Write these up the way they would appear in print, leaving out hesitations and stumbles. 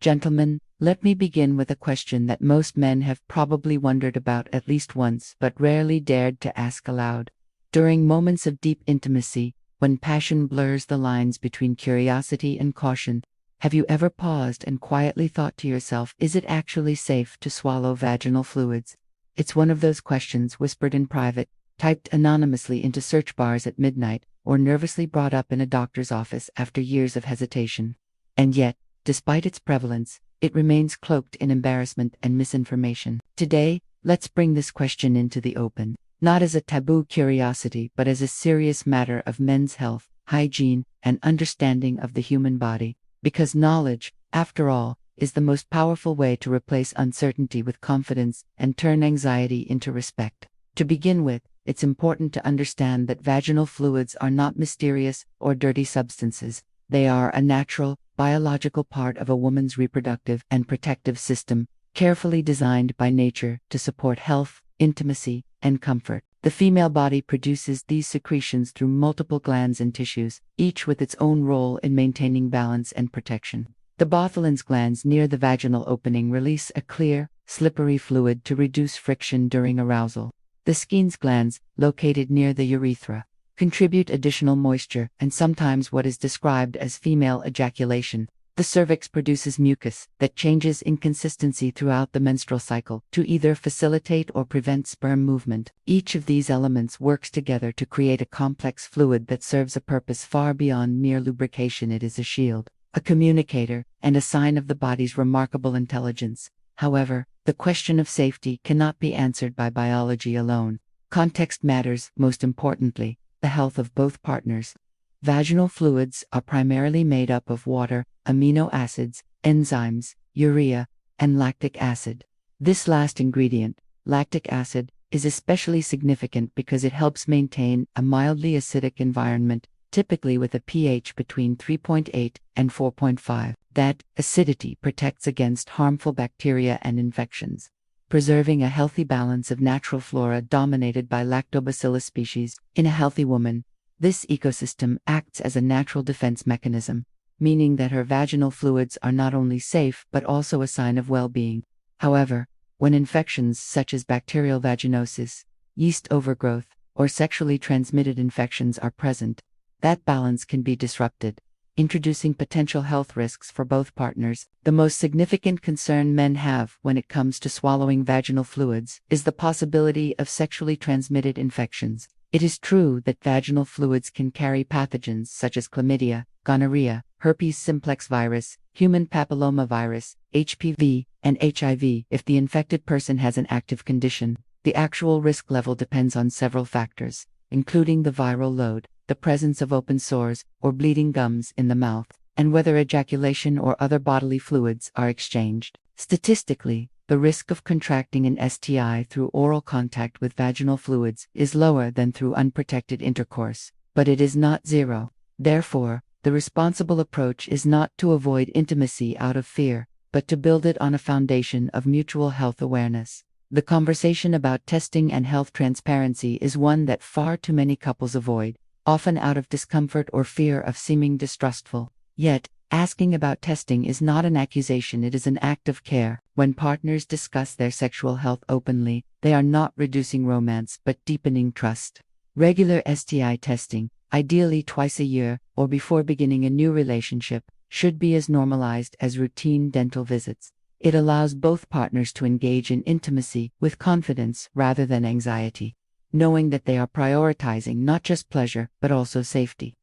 Gentlemen, let me begin with a question that most men have probably wondered about at least once but rarely dared to ask aloud. During moments of deep intimacy, when passion blurs the lines between curiosity and caution, have you ever paused and quietly thought to yourself, is it actually safe to swallow vaginal fluids? It's one of those questions whispered in private, typed anonymously into search bars at midnight, or nervously brought up in a doctor's office after years of hesitation. And yet, despite its prevalence, it remains cloaked in embarrassment and misinformation. Today, let's bring this question into the open, not as a taboo curiosity but as a serious matter of men's health, hygiene, and understanding of the human body. Because knowledge, after all, is the most powerful way to replace uncertainty with confidence and turn anxiety into respect. To begin with, it's important to understand that vaginal fluids are not mysterious or dirty substances. They are a natural, biological part of a woman's reproductive and protective system, carefully designed by nature to support health, intimacy, and comfort. The female body produces these secretions through multiple glands and tissues, each with its own role in maintaining balance and protection. The Bartholin's glands near the vaginal opening release a clear, slippery fluid to reduce friction during arousal. The Skene's glands, located near the urethra, contribute additional moisture and sometimes what is described as female ejaculation. The cervix produces mucus that changes in consistency throughout the menstrual cycle to either facilitate or prevent sperm movement. Each of these elements works together to create a complex fluid that serves a purpose far beyond mere lubrication. It is a shield, a communicator, and a sign of the body's remarkable intelligence. However, the question of safety cannot be answered by biology alone. Context matters, most importantly, the health of both partners. Vaginal fluids are primarily made up of water, amino acids, enzymes, urea, and lactic acid. This last ingredient, lactic acid, is especially significant because it helps maintain a mildly acidic environment, typically with a pH between 3.8 and 4.5. That acidity protects against harmful bacteria and infections, preserving a healthy balance of natural flora dominated by lactobacillus species. In a healthy woman, this ecosystem acts as a natural defense mechanism, meaning that her vaginal fluids are not only safe but also a sign of well-being. However, when infections such as bacterial vaginosis, yeast overgrowth, or sexually transmitted infections are present, that balance can be disrupted, introducing potential health risks for both partners. The most significant concern men have when it comes to swallowing vaginal fluids is the possibility of sexually transmitted infections. It is true that vaginal fluids can carry pathogens such as chlamydia, gonorrhea, herpes simplex virus, human papillomavirus, HPV, and HIV. If the infected person has an active condition, the actual risk level depends on several factors, including the viral load, the presence of open sores or bleeding gums in the mouth, and whether ejaculation or other bodily fluids are exchanged. Statistically, the risk of contracting an STI through oral contact with vaginal fluids is lower than through unprotected intercourse, but it is not zero. Therefore, the responsible approach is not to avoid intimacy out of fear, but to build it on a foundation of mutual health awareness. The conversation about testing and health transparency is one that far too many couples avoid, often out of discomfort or fear of seeming distrustful. Yet, asking about testing is not an accusation, it is an act of care. When partners discuss their sexual health openly, they are not reducing romance but deepening trust. Regular STI testing, ideally twice a year or before beginning a new relationship, should be as normalized as routine dental visits. It allows both partners to engage in intimacy with confidence rather than anxiety, knowing that they are prioritizing not just pleasure but also safety.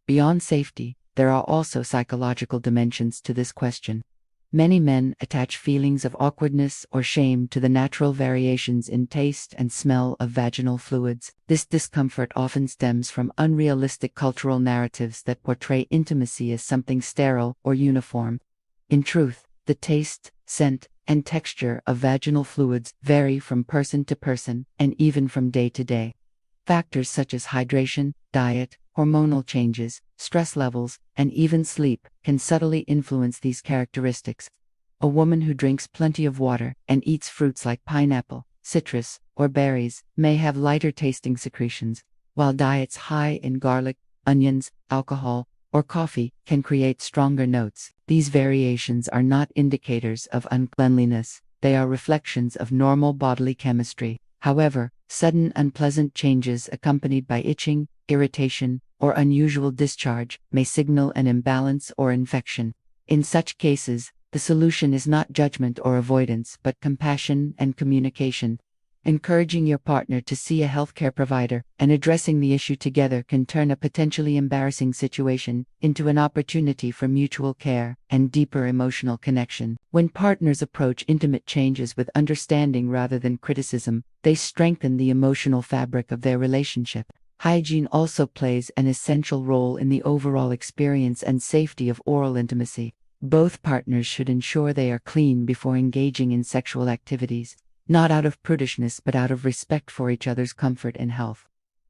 Beyond safety, there are also psychological dimensions to this question. Many men attach feelings of awkwardness or shame to the natural variations in taste and smell of vaginal fluids. This discomfort often stems from unrealistic cultural narratives that portray intimacy as something sterile or uniform. In truth, the taste, scent, and texture of vaginal fluids vary from person to person and even from day to day. Factors such as hydration, diet, hormonal changes, stress levels, and even sleep can subtly influence these characteristics. A woman who drinks plenty of water and eats fruits like pineapple, citrus, or berries may have lighter tasting secretions, while diets high in garlic, onions, alcohol, or coffee can create stronger notes. These variations are not indicators of uncleanliness, they are reflections of normal bodily chemistry. However, sudden unpleasant changes accompanied by itching, irritation, or unusual discharge may signal an imbalance or infection. In such cases, the solution is not judgment or avoidance but compassion and communication. Encouraging your partner to see a healthcare provider and addressing the issue together can turn a potentially embarrassing situation into an opportunity for mutual care and deeper emotional connection. When partners approach intimate changes with understanding rather than criticism, they strengthen the emotional fabric of their relationship. Hygiene also plays an essential role in the overall experience and safety of oral intimacy. Both partners should ensure they are clean before engaging in sexual activities, not out of prudishness but out of respect for each other's comfort and health.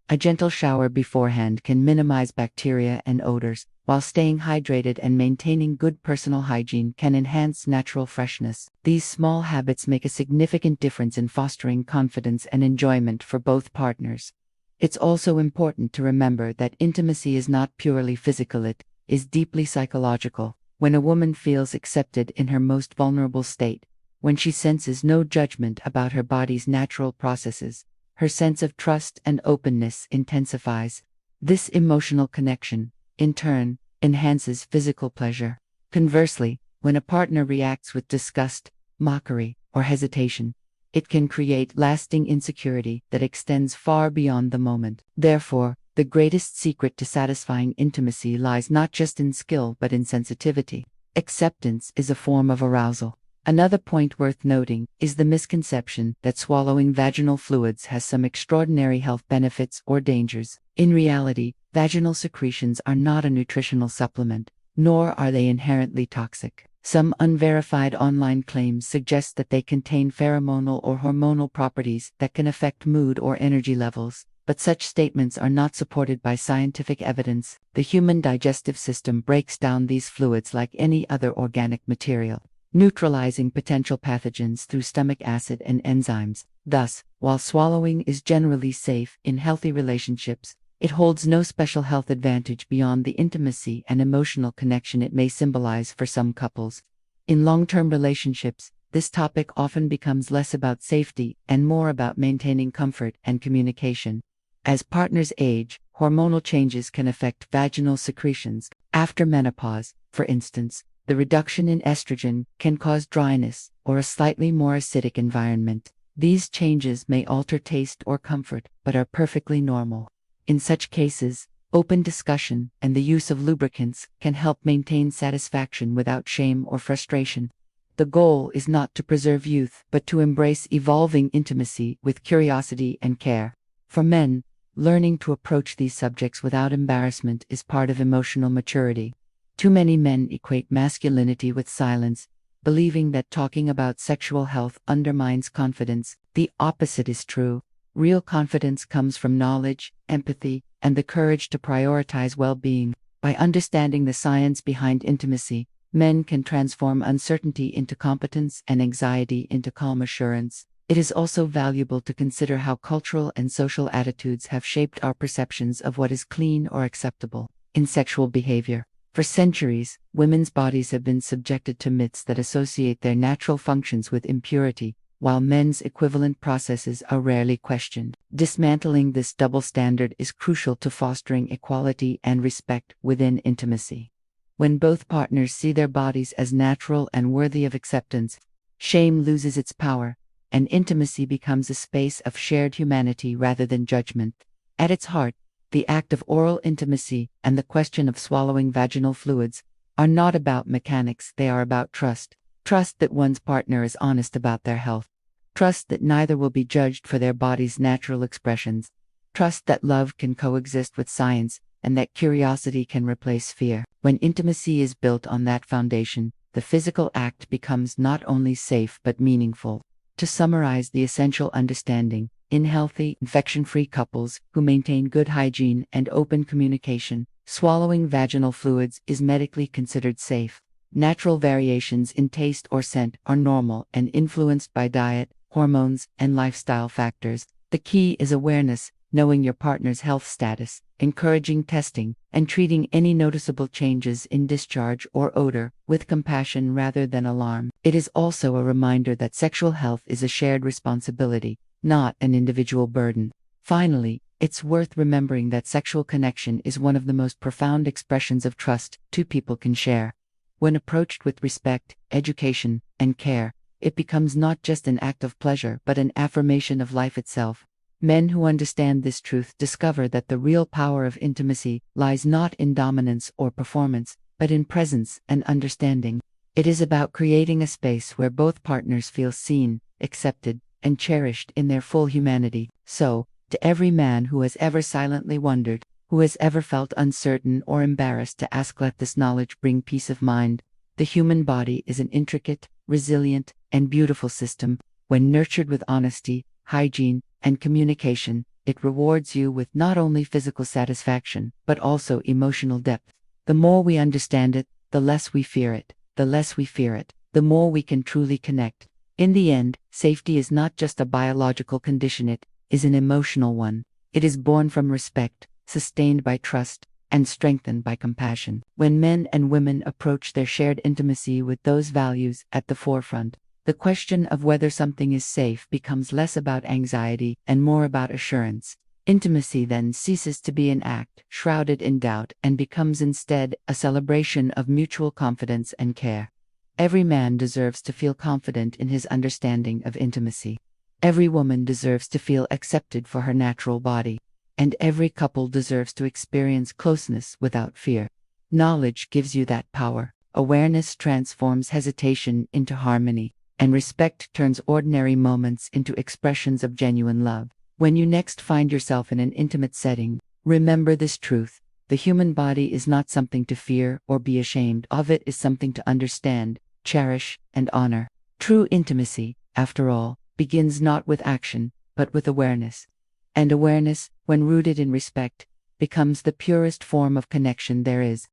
A gentle shower beforehand can minimize bacteria and odors, while staying hydrated and maintaining good personal hygiene can enhance natural freshness. These small habits make a significant difference in fostering confidence and enjoyment for both partners. It's also important to remember that intimacy is not purely physical, it is deeply psychological. When a woman feels accepted in her most vulnerable state, when she senses no judgment about her body's natural processes, her sense of trust and openness intensifies. This emotional connection, in turn, enhances physical pleasure. Conversely, when a partner reacts with disgust, mockery, or hesitation, it can create lasting insecurity that extends far beyond the moment. Therefore, the greatest secret to satisfying intimacy lies not just in skill but in sensitivity. Acceptance is a form of arousal. Another point worth noting is the misconception that swallowing vaginal fluids has some extraordinary health benefits or dangers. In reality, vaginal secretions are not a nutritional supplement, nor are they inherently toxic. Some unverified online claims suggest that they contain pheromonal or hormonal properties that can affect mood or energy levels, but such statements are not supported by scientific evidence. The human digestive system breaks down these fluids like any other organic material, neutralizing potential pathogens through stomach acid and enzymes. Thus, while swallowing is generally safe in healthy relationships, it holds no special health advantage beyond the intimacy and emotional connection it may symbolize for some couples. In long-term relationships, this topic often becomes less about safety and more about maintaining comfort and communication. As partners age, hormonal changes can affect vaginal secretions. After menopause, for instance, the reduction in estrogen can cause dryness or a slightly more acidic environment. These changes may alter taste or comfort, but are perfectly normal. In such cases, open discussion and the use of lubricants can help maintain satisfaction without shame or frustration. The goal is not to preserve youth, but to embrace evolving intimacy with curiosity and care. For men, learning to approach these subjects without embarrassment is part of emotional maturity. Too many men equate masculinity with silence, believing that talking about sexual health undermines confidence. The opposite is true. Real confidence comes from knowledge, empathy, and the courage to prioritize well-being. By understanding the science behind intimacy, men can transform uncertainty into competence and anxiety into calm assurance. It is also valuable to consider how cultural and social attitudes have shaped our perceptions of what is clean or acceptable. In sexual behavior, for centuries, women's bodies have been subjected to myths that associate their natural functions with impurity, while men's equivalent processes are rarely questioned. Dismantling this double standard is crucial to fostering equality and respect within intimacy. When both partners see their bodies as natural and worthy of acceptance, shame loses its power, and intimacy becomes a space of shared humanity rather than judgment. At its heart, the act of oral intimacy and the question of swallowing vaginal fluids are not about mechanics, they are about trust. Trust that one's partner is honest about their health. Trust that neither will be judged for their body's natural expressions. Trust that love can coexist with science and that curiosity can replace fear. When intimacy is built on that foundation, the physical act becomes not only safe but meaningful. To summarize the essential understanding, in healthy, infection-free couples who maintain good hygiene and open communication, swallowing vaginal fluids is medically considered safe. Natural variations in taste or scent are normal and influenced by diet, hormones, and lifestyle factors. The key is awareness, knowing your partner's health status, encouraging testing, and treating any noticeable changes in discharge or odor with compassion rather than alarm. It is also a reminder that sexual health is a shared responsibility, not an individual burden. Finally, it's worth remembering that sexual connection is one of the most profound expressions of trust two people can share. When approached with respect, education, and care, it becomes not just an act of pleasure but an affirmation of life itself. Men who understand this truth discover that the real power of intimacy lies not in dominance or performance, but in presence and understanding. It is about creating a space where both partners feel seen, accepted, and cherished in their full humanity. So, to every man who has ever silently wondered, who has ever felt uncertain or embarrassed to ask, let this knowledge bring peace of mind. The human body is an intricate, resilient, and beautiful system. When nurtured with honesty, hygiene, and communication, it rewards you with not only physical satisfaction, but also emotional depth. The more we understand it, the less we fear it. The less we fear it, the more we can truly connect. In the end, safety is not just a biological condition, it is an emotional one. It is born from respect, sustained by trust, and strengthened by compassion. When men and women approach their shared intimacy with those values at the forefront, the question of whether something is safe becomes less about anxiety and more about assurance. Intimacy then ceases to be an act shrouded in doubt and becomes instead a celebration of mutual confidence and care. Every man deserves to feel confident in his understanding of intimacy. Every woman deserves to feel accepted for her natural body. And every couple deserves to experience closeness without fear. Knowledge gives you that power. Awareness transforms hesitation into harmony, and respect turns ordinary moments into expressions of genuine love. When you next find yourself in an intimate setting, remember this truth: the human body is not something to fear or be ashamed of, it is something to understand, cherish, and honor. True intimacy, after all, begins not with action, but with awareness. And awareness, when rooted in respect, becomes the purest form of connection there is.